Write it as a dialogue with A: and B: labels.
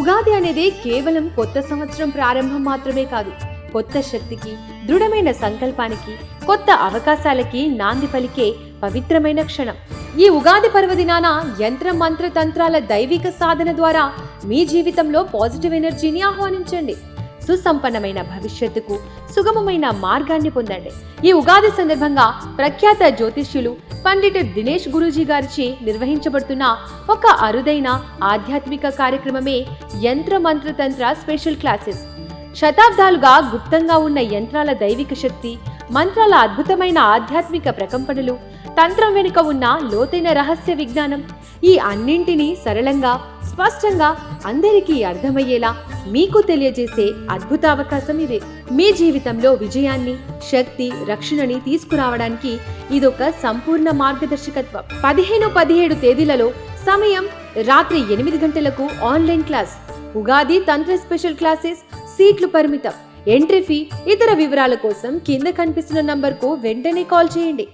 A: ఉగాది అనేది కేవలం కొత్త సంవత్సరం ప్రారంభం మాత్రమే కాదు, కొత్త శక్తికి, దృఢమైన సంకల్పానికి, కొత్త అవకాశాలకి నాంది పలికే పవిత్రమైన క్షణం. ఈ ఉగాది పర్వదినాన యంత్ర మంత్ర తంత్రాల దైవిక సాధన ద్వారా మీ జీవితంలో పాజిటివ్ ఎనర్జీని ఆహ్వానించండి. సుసంపన్నమైన భవిష్యత్తుకు సుగమమైన మార్గాన్ని పొందండి. ఈ ఉగాది సందర్భంగా ప్రఖ్యాత జ్యోతిష్యులు పండిట్ దినేష్ గురూజీ గారిచే నిర్వహించబడుతున్న ఒక అరుదైన ఆధ్యాత్మిక కార్యక్రమమే యంత్ర మంత్ర తంత్ర స్పెషల్ క్లాసెస్. శతాబ్దాలుగా గుప్తంగా ఉన్న యంత్రాల దైవిక శక్తి, మంత్రాల అద్భుతమైన ఆధ్యాత్మిక ప్రకంపనలు, తంత్రం వెనుక ఉన్న లోతైన రహస్య విజ్ఞానం, ఈ అన్నింటినీ సరళంగా, స్పష్టంగా అందరికీ అర్థమయ్యేలా మీకు తెలియజేసే అద్భుత అవకాశం ఇదే. మీ జీవితంలో విజయాన్ని, శక్తి, రక్షణని తీసుకురావడానికి ఇదొక సంపూర్ణ మార్గదర్శకత్వం. 15-17 తేదీలలో సమయం రాత్రి 8 గంటలకు ఆన్లైన్ క్లాస్. ఉగాది తంత్ర స్పెషల్ క్లాసెస్, సీట్లు పరిమితం. ఎంట్రీ ఫీ, ఇతర వివరాల కోసం కింద కనిపిస్తున్న నంబర్కు వెంటనే కాల్ చేయండి.